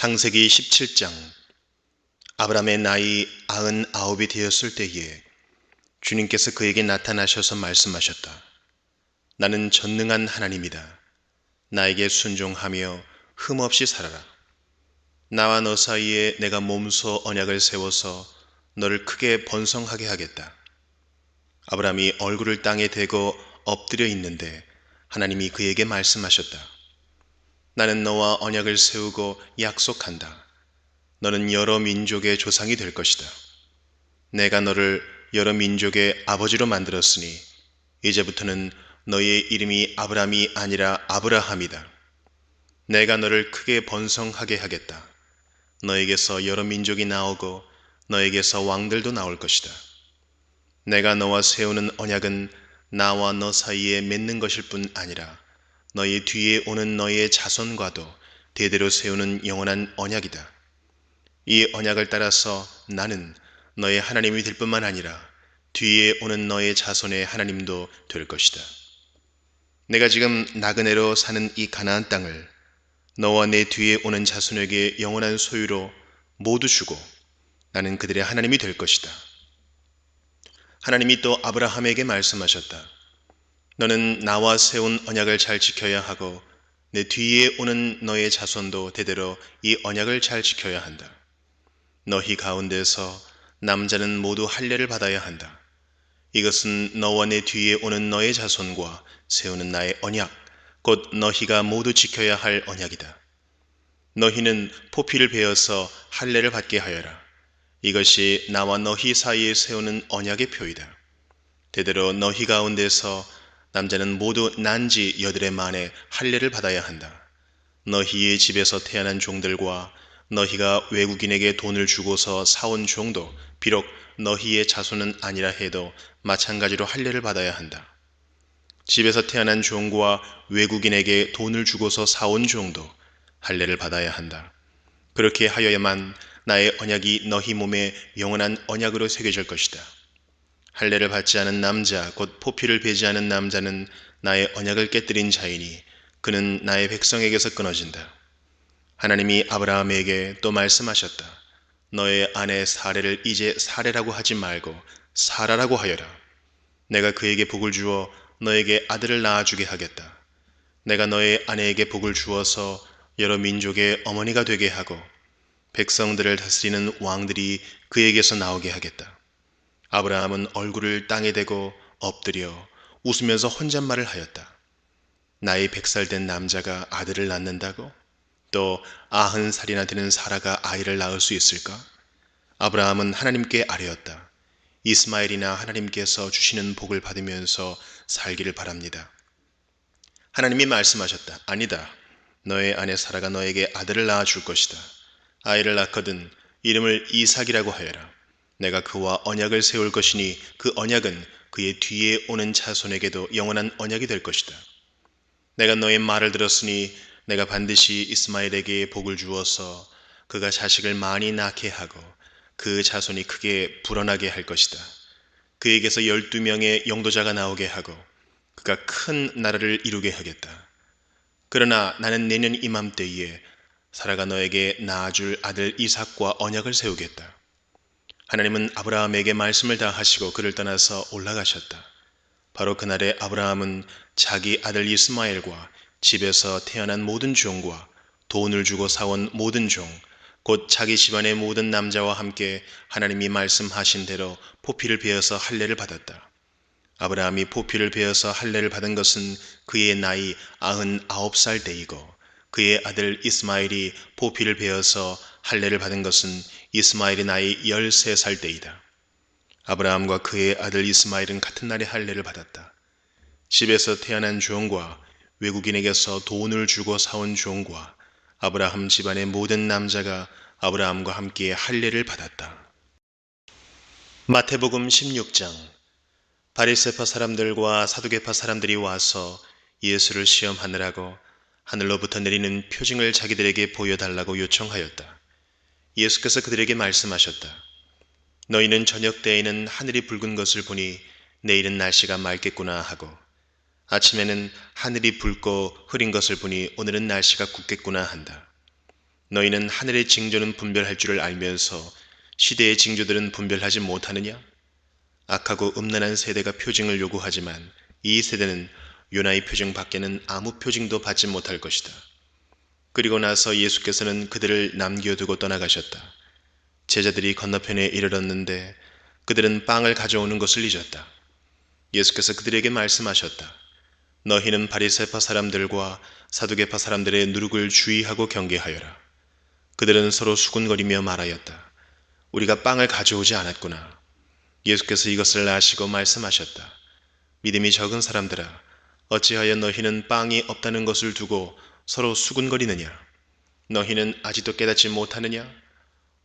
창세기 17장. 아브라함의 나이 99이 되었을 때에 주님께서 그에게 나타나셔서 말씀하셨다. 나는 전능한 하나님이다. 나에게 순종하며 흠없이 살아라. 나와 너 사이에 내가 몸소 언약을 세워서 너를 크게 번성하게 하겠다. 아브라함이 얼굴을 땅에 대고 엎드려 있는데 하나님이 그에게 말씀하셨다. 나는 너와 언약을 세우고 약속한다. 너는 여러 민족의 조상이 될 것이다. 내가 너를 여러 민족의 아버지로 만들었으니 이제부터는 너의 이름이 아브람이 아니라 아브라함이다. 내가 너를 크게 번성하게 하겠다. 너에게서 여러 민족이 나오고 너에게서 왕들도 나올 것이다. 내가 너와 세우는 언약은 나와 너 사이에 맺는 것일 뿐 아니라 너의 뒤에 오는 너의 자손과도 대대로 세우는 영원한 언약이다. 이 언약을 따라서 나는 너의 하나님이 될 뿐만 아니라 뒤에 오는 너의 자손의 하나님도 될 것이다. 내가 지금 나그네로 사는 이 가나안 땅을 너와 내 뒤에 오는 자손에게 영원한 소유로 모두 주고 나는 그들의 하나님이 될 것이다. 하나님이 또 아브라함에게 말씀하셨다. 너는 나와 세운 언약을 잘 지켜야 하고 내 뒤에 오는 너의 자손도 대대로 이 언약을 잘 지켜야 한다. 너희 가운데서 남자는 모두 할례를 받아야 한다. 이것은 너와 내 뒤에 오는 너의 자손과 세우는 나의 언약, 곧 너희가 모두 지켜야 할 언약이다. 너희는 포피를 베어서 할례를 받게 하여라. 이것이 나와 너희 사이에 세우는 언약의 표이다. 대대로 너희 가운데서 남자는 모두 난지 8해 만에 할례를 받아야 한다. 너희의 집에서 태어난 종들과 너희가 외국인에게 돈을 주고서 사온 종도 비록 너희의 자손은 아니라 해도 마찬가지로 할례를 받아야 한다. 집에서 태어난 종과 외국인에게 돈을 주고서 사온 종도 할례를 받아야 한다. 그렇게 하여야만 나의 언약이 너희 몸에 영원한 언약으로 새겨질 것이다. 할례를 받지 않은 남자 곧 포피를 베지 않은 남자는 나의 언약을 깨뜨린 자이니 그는 나의 백성에게서 끊어진다. 하나님이 아브라함에게 또 말씀하셨다. 너의 아내 사레를 이제 사레라고 하지 말고 사라라고 하여라. 내가 그에게 복을 주어 너에게 아들을 낳아주게 하겠다. 내가 너의 아내에게 복을 주어서 여러 민족의 어머니가 되게 하고 백성들을 다스리는 왕들이 그에게서 나오게 하겠다. 아브라함은 얼굴을 땅에 대고 엎드려 웃으면서 혼잣말을 하였다. 나이 100살 된 남자가 아들을 낳는다고? 또 90살이나 되는 사라가 아이를 낳을 수 있을까? 아브라함은 하나님께 아뢰었다. 이스마엘이나 하나님께서 주시는 복을 받으면서 살기를 바랍니다. 하나님이 말씀하셨다. 아니다. 너의 아내 사라가 너에게 아들을 낳아줄 것이다. 아이를 낳거든 이름을 이삭이라고 하여라. 내가 그와 언약을 세울 것이니 그 언약은 그의 뒤에 오는 자손에게도 영원한 언약이 될 것이다. 내가 너의 말을 들었으니 내가 반드시 이스마엘에게 복을 주어서 그가 자식을 많이 낳게 하고 그 자손이 크게 불어나게 할 것이다. 그에게서 12명의 영도자가 나오게 하고 그가 큰 나라를 이루게 하겠다. 그러나 나는 내년 이맘때에 사라가 너에게 낳아줄 아들 이삭과 언약을 세우겠다. 하나님은 아브라함에게 말씀을 다 하시고 그를 떠나서 올라가셨다. 바로 그날에 아브라함은 자기 아들 이스마엘과 집에서 태어난 모든 종과 돈을 주고 사온 모든 종, 곧 자기 집안의 모든 남자와 함께 하나님이 말씀하신 대로 포피를 베어서 할례를 받았다. 아브라함이 포피를 베어서 할례를 받은 것은 그의 나이 99살 때이고 그의 아들 이스마엘이 포피를 베어서 할례를 받은 것은 이스마엘의 나이 13살 때이다. 아브라함과 그의 아들 이스마엘은 같은 날에 할례를 받았다. 집에서 태어난 종과 외국인에게서 돈을 주고 사온 종과 아브라함 집안의 모든 남자가 아브라함과 함께 할례를 받았다. 마태복음 16장. 바리새파 사람들과 사두개파 사람들이 와서 예수를 시험하느라고 하늘로부터 내리는 표징을 자기들에게 보여달라고 요청하였다. 예수께서 그들에게 말씀하셨다. 너희는 저녁 때에는 하늘이 붉은 것을 보니 내일은 날씨가 맑겠구나 하고 아침에는 하늘이 붉고 흐린 것을 보니 오늘은 날씨가 굳겠구나 한다. 너희는 하늘의 징조는 분별할 줄을 알면서 시대의 징조들은 분별하지 못하느냐? 악하고 음란한 세대가 표징을 요구하지만 이 세대는 요나의 표징 밖에는 아무 표징도 받지 못할 것이다. 그리고 나서 예수께서는 그들을 남겨두고 떠나가셨다. 제자들이 건너편에 이르렀는데 그들은 빵을 가져오는 것을 잊었다. 예수께서 그들에게 말씀하셨다. 너희는 바리새파 사람들과 사두개파 사람들의 누룩을 주의하고 경계하여라. 그들은 서로 수군거리며 말하였다. 우리가 빵을 가져오지 않았구나. 예수께서 이것을 아시고 말씀하셨다. 믿음이 적은 사람들아, 어찌하여 너희는 빵이 없다는 것을 두고 서로 수군거리느냐? 너희는 아직도 깨닫지 못하느냐?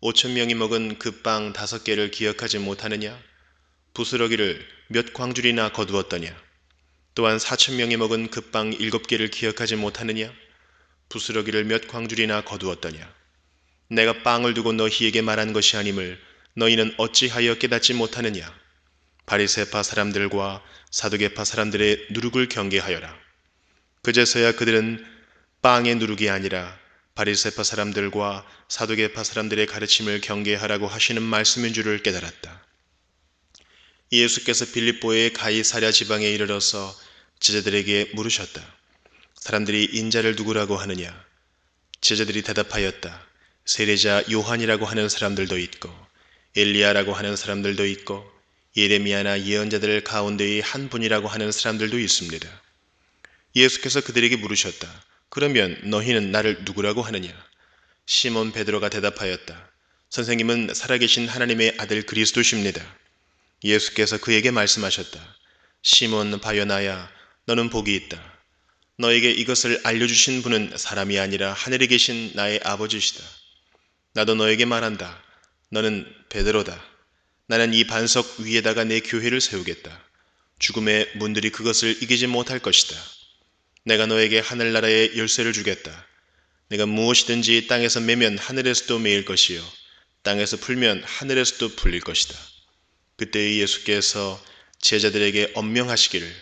5,000명이 먹은 그 빵 5개를 기억하지 못하느냐? 부스러기를 몇 광줄이나 거두었더냐? 또한 4,000명이 먹은 그 빵 7개를 기억하지 못하느냐? 부스러기를 몇 광줄이나 거두었더냐? 내가 빵을 두고 너희에게 말한 것이 아님을 너희는 어찌하여 깨닫지 못하느냐? 바리새파 사람들과 사두개파 사람들의 누룩을 경계하여라. 그제서야 그들은 빵의 누룩이 아니라 바리새파 사람들과 사두개파 사람들의 가르침을 경계하라고 하시는 말씀인 줄을 깨달았다. 예수께서 빌립보의 가이사랴 지방에 이르러서 제자들에게 물으셨다. 사람들이 인자를 누구라고 하느냐? 제자들이 대답하였다. 세례자 요한이라고 하는 사람들도 있고 엘리야라고 하는 사람들도 있고 예레미야나 예언자들 가운데의 한 분이라고 하는 사람들도 있습니다. 예수께서 그들에게 물으셨다. 그러면 너희는 나를 누구라고 하느냐? 시몬 베드로가 대답하였다. 선생님은 살아계신 하나님의 아들 그리스도십니다. 예수께서 그에게 말씀하셨다. 시몬 바요나야, 너는 복이 있다. 너에게 이것을 알려주신 분은 사람이 아니라 하늘에 계신 나의 아버지시다. 나도 너에게 말한다. 너는 베드로다. 나는 이 반석 위에다가 내 교회를 세우겠다. 죽음의 문들이 그것을 이기지 못할 것이다. 내가 너에게 하늘나라의 열쇠를 주겠다. 내가 무엇이든지 땅에서 매면 하늘에서도 매일 것이요 땅에서 풀면 하늘에서도 풀릴 것이다. 그때 예수께서 제자들에게 엄명하시기를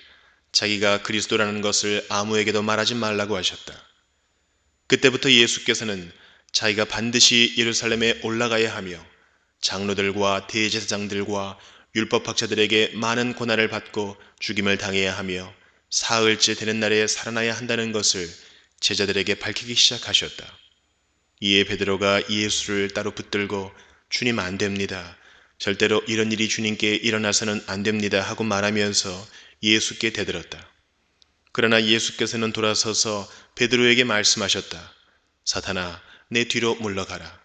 자기가 그리스도라는 것을 아무에게도 말하지 말라고 하셨다. 그때부터 예수께서는 자기가 반드시 예루살렘에 올라가야 하며 장로들과 대제사장들과 율법학자들에게 많은 고난을 받고 죽임을 당해야 하며 사흘째 되는 날에 살아나야 한다는 것을 제자들에게 밝히기 시작하셨다. 이에 베드로가 예수를 따로 붙들고 주님 안 됩니다. 절대로 이런 일이 주님께 일어나서는 안 됩니다 하고 말하면서 예수께 대들었다. 그러나 예수께서는 돌아서서 베드로에게 말씀하셨다. 사탄아, 내 뒤로 물러가라.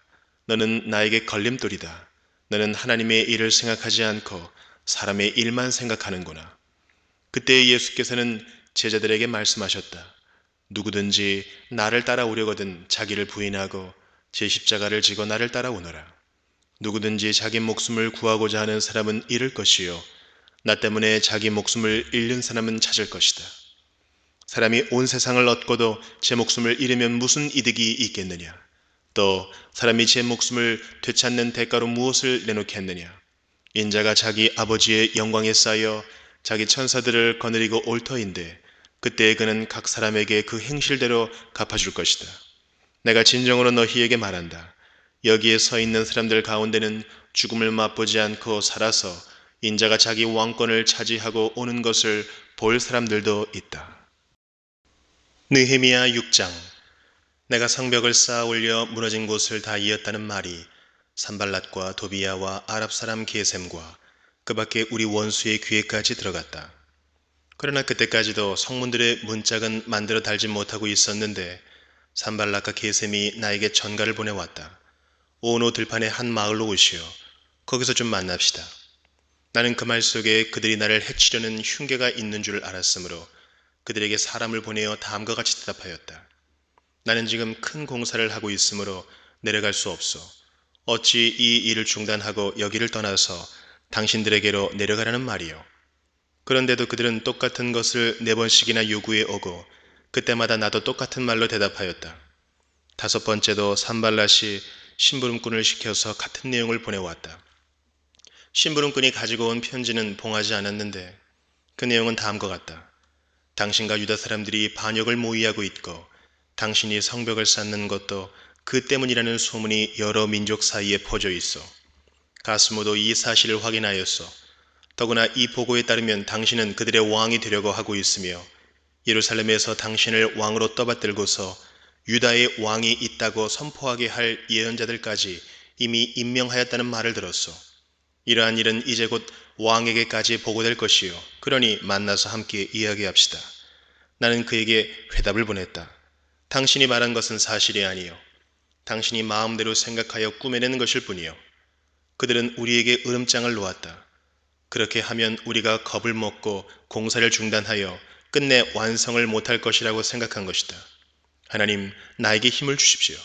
너는 나에게 걸림돌이다. 너는 하나님의 일을 생각하지 않고 사람의 일만 생각하는구나. 그때 예수께서는 제자들에게 말씀하셨다. 누구든지 나를 따라오려거든 자기를 부인하고 제 십자가를 지고 나를 따라오너라. 누구든지 자기 목숨을 구하고자 하는 사람은 잃을 것이요 나 때문에 자기 목숨을 잃는 사람은 찾을 것이다. 사람이 온 세상을 얻고도 제 목숨을 잃으면 무슨 이득이 있겠느냐? 또 사람이 제 목숨을 되찾는 대가로 무엇을 내놓겠느냐? 인자가 자기 아버지의 영광에 쌓여 자기 천사들을 거느리고 올 터인데 그때 그는 각 사람에게 그 행실대로 갚아줄 것이다. 내가 진정으로 너희에게 말한다. 여기에 서 있는 사람들 가운데는 죽음을 맛보지 않고 살아서 인자가 자기 왕권을 차지하고 오는 것을 볼 사람들도 있다. 느헤미야 6장. 내가 성벽을 쌓아 올려 무너진 곳을 다 이었다는 말이 산발랏과 도비야와 아랍 사람 게셈과 그 밖에 우리 원수의 귀에까지 들어갔다. 그러나 그때까지도 성문들의 문짝은 만들어 달지 못하고 있었는데 산발랏과 게셈이 나에게 전가를 보내왔다. 오노 들판의 한 마을로 오시오. 거기서 좀 만납시다. 나는 그 말 속에 그들이 나를 해치려는 흉계가 있는 줄 알았으므로 그들에게 사람을 보내어 다음과 같이 대답하였다. 나는 지금 큰 공사를 하고 있으므로 내려갈 수 없소. 어찌 이 일을 중단하고 여기를 떠나서 당신들에게로 내려가라는 말이요. 그런데도 그들은 똑같은 것을 4번씩이나 요구해 오고 그때마다 나도 똑같은 말로 대답하였다. 5번째도 산발랏이 심부름꾼을 시켜서 같은 내용을 보내왔다. 심부름꾼이 가지고 온 편지는 봉하지 않았는데 그 내용은 다음과 같다. 당신과 유다 사람들이 반역을 모의하고 있고 당신이 성벽을 쌓는 것도 그 때문이라는 소문이 여러 민족 사이에 퍼져 있어. 가스모도 이 사실을 확인하였어. 더구나 이 보고에 따르면 당신은 그들의 왕이 되려고 하고 있으며 예루살렘에서 당신을 왕으로 떠받들고서 유다의 왕이 있다고 선포하게 할 예언자들까지 이미 임명하였다는 말을 들었소. 이러한 일은 이제 곧 왕에게까지 보고될 것이요. 그러니 만나서 함께 이야기합시다. 나는 그에게 회답을 보냈다. 당신이 말한 것은 사실이 아니요. 당신이 마음대로 생각하여 꾸며내는 것일 뿐이요. 그들은 우리에게 으름장을 놓았다. 그렇게 하면 우리가 겁을 먹고 공사를 중단하여 끝내 완성을 못할 것이라고 생각한 것이다. 하나님, 나에게 힘을 주십시오.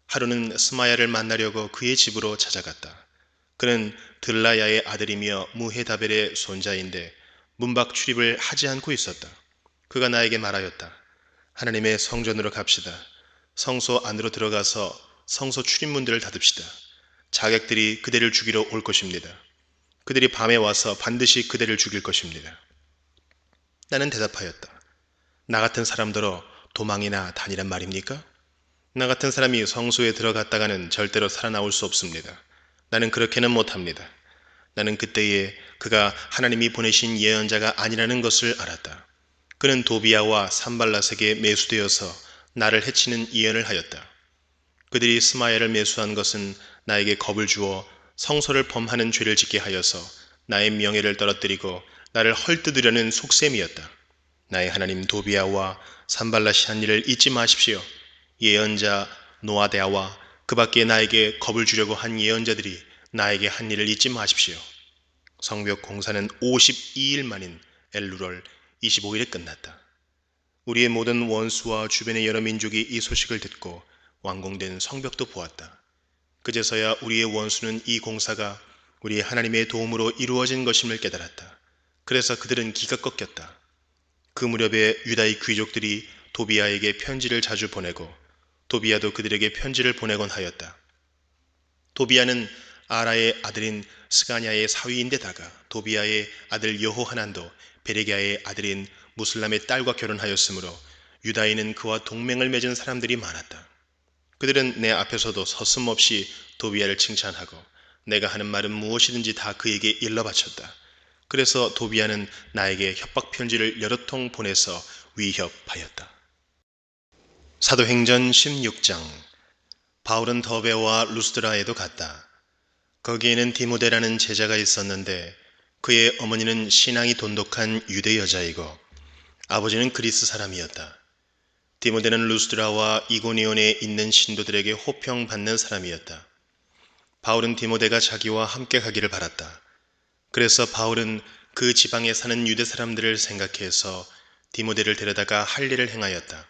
하루는 스마야를 만나려고 그의 집으로 찾아갔다. 그는 들라야의 아들이며 무헤다벨의 손자인데 문 밖 출입을 하지 않고 있었다. 그가 나에게 말하였다. 하나님의 성전으로 갑시다. 성소 안으로 들어가서 성소 출입문들을 닫읍시다. 자객들이 그대를 죽이러 올 것입니다. 그들이 밤에 와서 반드시 그대를 죽일 것입니다. 나는 대답하였다. 나 같은 사람더러 도망이나 다니란 말입니까? 나 같은 사람이 성소에 들어갔다가는 절대로 살아나올 수 없습니다. 나는 그렇게는 못합니다. 나는 그때에 그가 하나님이 보내신 예언자가 아니라는 것을 알았다. 그는 도비야와 산발랏에게 매수되어서 나를 해치는 예언을 하였다. 그들이 스마야를 매수한 것은 나에게 겁을 주어 성소를 범하는 죄를 짓게 하여서 나의 명예를 떨어뜨리고 나를 헐뜯으려는 속셈이었다. 나의 하나님 도비야와 산발랏이 한 일을 잊지 마십시오. 예언자 노아데아와 그 밖에 나에게 겁을 주려고 한 예언자들이 나에게 한 일을 잊지 마십시오. 성벽 공사는 52일 만인 엘루럴 25일에 끝났다. 우리의 모든 원수와 주변의 여러 민족이 이 소식을 듣고 완공된 성벽도 보았다. 그제서야 우리의 원수는 이 공사가 우리 하나님의 도움으로 이루어진 것임을 깨달았다. 그래서 그들은 기가 꺾였다. 그 무렵에 유다의 귀족들이 도비야에게 편지를 자주 보내고 도비야도 그들에게 편지를 보내곤 하였다. 도비야는 아라의 아들인 스가냐의 사위인데다가 도비야의 아들 여호하난도 베레기야의 아들인 무슬람의 딸과 결혼하였으므로 유다인은 그와 동맹을 맺은 사람들이 많았다. 그들은 내 앞에서도 서슴없이 도비야를 칭찬하고 내가 하는 말은 무엇이든지 다 그에게 일러 바쳤다. 그래서 도비야는 나에게 협박 편지를 여러 통 보내서 위협하였다. 사도행전 16장. 바울은 더베와 루스드라에도 갔다. 거기에는 디모데라는 제자가 있었는데 그의 어머니는 신앙이 돈독한 유대 여자이고 아버지는 그리스 사람이었다. 디모데는 루스드라와 이고니온에 있는 신도들에게 호평받는 사람이었다. 바울은 디모데가 자기와 함께 가기를 바랐다. 그래서 바울은 그 지방에 사는 유대 사람들을 생각해서 디모데를 데려다가 할 일을 행하였다.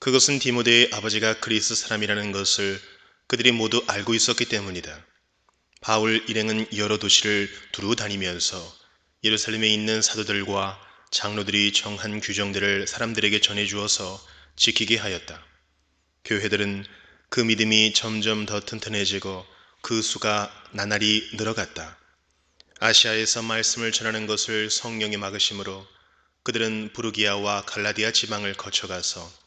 그것은 디모데의 아버지가 그리스 사람이라는 것을 그들이 모두 알고 있었기 때문이다. 바울 일행은 여러 도시를 두루 다니면서 예루살렘에 있는 사도들과 장로들이 정한 규정들을 사람들에게 전해주어서 지키게 하였다. 교회들은 그 믿음이 점점 더 튼튼해지고 그 수가 나날이 늘어갔다. 아시아에서 말씀을 전하는 것을 성령이 막으심으로 그들은 부르기아와 갈라디아 지방을 거쳐가서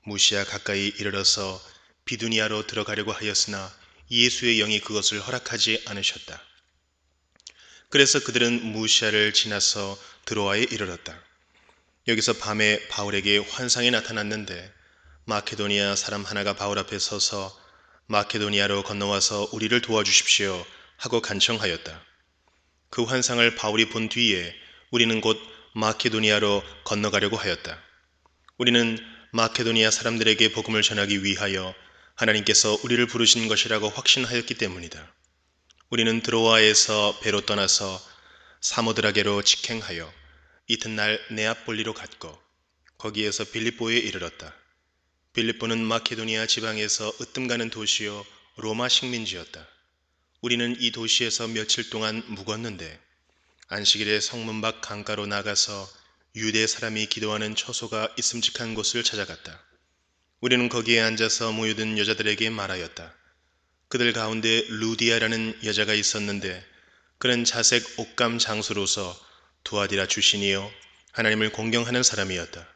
무시아 가까이 이르러서 비두니아로 들어가려고 하였으나 예수의 영이 그것을 허락하지 않으셨다. 그래서 그들은 무시아를 지나서 드로아에 이르렀다. 여기서 밤에 바울에게 환상이 나타났는데 마케도니아 사람 하나가 바울 앞에 서서 마케도니아로 건너와서 우리를 도와주십시오 하고 간청하였다. 그 환상을 바울이 본 뒤에 우리는 곧 마케도니아로 건너가려고 하였다. 우리는 마케도니아 사람들에게 복음을 전하기 위하여 하나님께서 우리를 부르신 것이라고 확신하였기 때문이다. 우리는 드로아에서 배로 떠나서 사모드라게로 직행하여 이튿날 네아폴리로 갔고 거기에서 빌립보에 이르렀다. 빌립보는 마케도니아 지방에서 으뜸가는 도시요 로마 식민지였다. 우리는 이 도시에서 며칠 동안 묵었는데 안식일에 성문 밖 강가로 나가서 유대 사람이 기도하는 처소가 있음직한 곳을 찾아갔다. 우리는 거기에 앉아서 모여든 여자들에게 말하였다. 그들 가운데 루디아라는 여자가 있었는데 그는 자색 옥감 장수로서 두아디라 출신이요 하나님을 공경하는 사람이었다.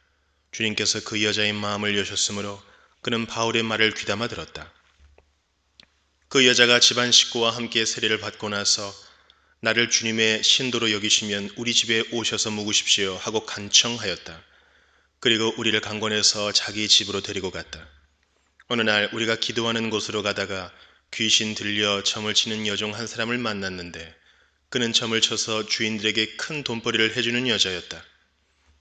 주님께서 그 여자의 마음을 여셨으므로 그는 바울의 말을 귀담아 들었다. 그 여자가 집안 식구와 함께 세례를 받고 나서 나를 주님의 신도로 여기시면 우리 집에 오셔서 묵으십시오 하고 간청하였다. 그리고 우리를 강권해서 자기 집으로 데리고 갔다. 어느 날 우리가 기도하는 곳으로 가다가 귀신 들려 점을 치는 여종 한 사람을 만났는데 그는 점을 쳐서 주인들에게 큰 돈벌이를 해주는 여자였다.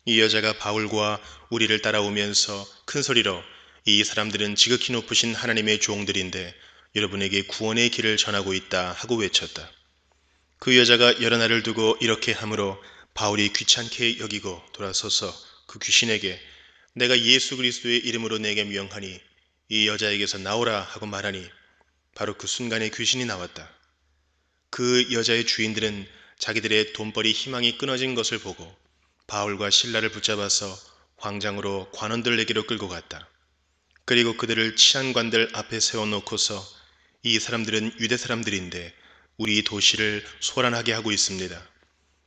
이 여자가 바울과 우리를 따라오면서 큰 소리로 이 사람들은 지극히 높으신 하나님의 종들인데 여러분에게 구원의 길을 전하고 있다 하고 외쳤다. 그 여자가 여러 날을 두고 이렇게 하므로 바울이 귀찮게 여기고 돌아서서 그 귀신에게 내가 예수 그리스도의 이름으로 내게 명하니 이 여자에게서 나오라 하고 말하니 바로 그 순간에 귀신이 나왔다. 그 여자의 주인들은 자기들의 돈벌이 희망이 끊어진 것을 보고 바울과 실라를 붙잡아서 광장으로 관원들에게로 끌고 갔다. 그리고 그들을 치안관들 앞에 세워놓고서 이 사람들은 유대 사람들인데 우리 도시를 소란하게 하고 있습니다.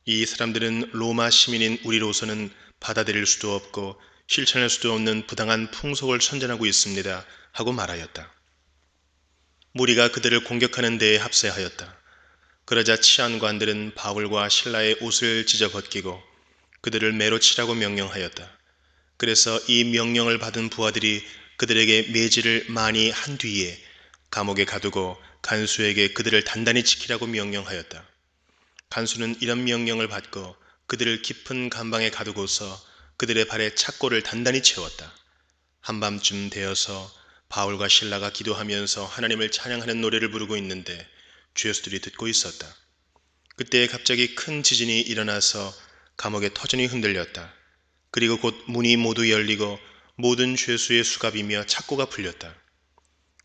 이 사람들은 로마 시민인 우리로서는 받아들일 수도 없고 실천할 수도 없는 부당한 풍속을 선전하고 있습니다 하고 말하였다. 무리가 그들을 공격하는 데에 합세하였다. 그러자 치안관들은 바울과 실라의 옷을 찢어 벗기고 그들을 매로 치라고 명령하였다. 그래서 이 명령을 받은 부하들이 그들에게 매질을 많이 한 뒤에 감옥에 가두고 간수에게 그들을 단단히 지키라고 명령하였다. 간수는 이런 명령을 받고 그들을 깊은 감방에 가두고서 그들의 발에 착고를 단단히 채웠다. 한밤쯤 되어서 바울과 실라가 기도하면서 하나님을 찬양하는 노래를 부르고 있는데 죄수들이 듣고 있었다. 그때 갑자기 큰 지진이 일어나서 감옥의 터전이 흔들렸다. 그리고 곧 문이 모두 열리고 모든 죄수의 수갑이며 착고가 풀렸다.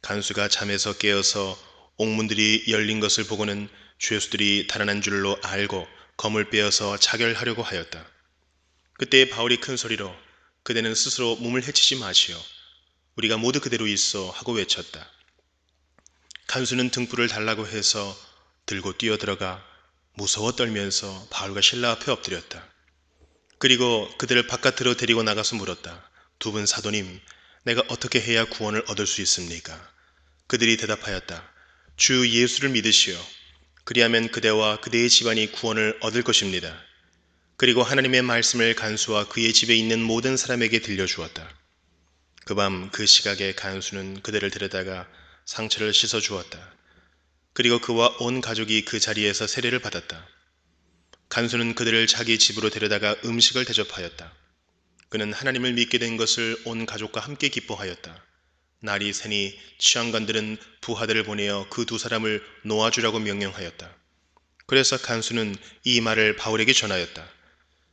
간수가 잠에서 깨어서 옥문들이 열린 것을 보고는 죄수들이 달아난 줄로 알고 검을 빼어서 자결하려고 하였다. 그때 바울이 큰 소리로 그대는 스스로 몸을 해치지 마시오. 우리가 모두 그대로 있어 하고 외쳤다. 간수는 등불을 달라고 해서 들고 뛰어들어가 무서워 떨면서 바울과 실라 앞에 엎드렸다. 그리고 그들을 바깥으로 데리고 나가서 물었다. 두 분 사도님, 내가 어떻게 해야 구원을 얻을 수 있습니까? 그들이 대답하였다. 주 예수를 믿으시오. 그리하면 그대와 그대의 집안이 구원을 얻을 것입니다. 그리고 하나님의 말씀을 간수와 그의 집에 있는 모든 사람에게 들려주었다. 그 밤 그 시각에 간수는 그들을 데려다가 상처를 씻어 주었다. 그리고 그와 온 가족이 그 자리에서 세례를 받았다. 간수는 그들을 자기 집으로 데려다가 음식을 대접하였다. 그는 하나님을 믿게 된 것을 온 가족과 함께 기뻐하였다. 날이 새니 치안관들은 부하들을 보내어 그 두 사람을 놓아주라고 명령하였다. 그래서 간수는 이 말을 바울에게 전하였다.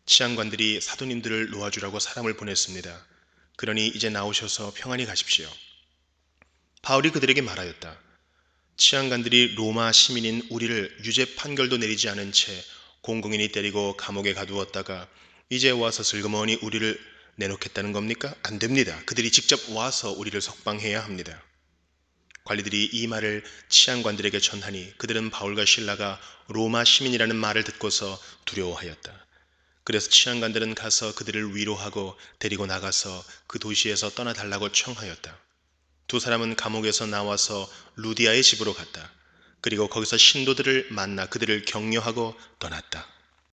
치안관들이 사도님들을 놓아주라고 사람을 보냈습니다. 그러니 이제 나오셔서 평안히 가십시오. 바울이 그들에게 말하였다. 치안관들이 로마 시민인 우리를 유죄 판결도 내리지 않은 채 공공연히 때리고 감옥에 가두었다가 이제 와서 슬그머니 우리를 내놓겠다는 겁니까? 안 됩니다. 그들이 직접 와서 우리를 석방해야 합니다. 관리들이 이 말을 치안관들에게 전하니 그들은 바울과 실라가 로마 시민이라는 말을 듣고서 두려워하였다. 그래서 치안관들은 가서 그들을 위로하고 데리고 나가서 그 도시에서 떠나달라고 청하였다. 두 사람은 감옥에서 나와서 루디아의 집으로 갔다. 그리고 거기서 신도들을 만나 그들을 격려하고 떠났다.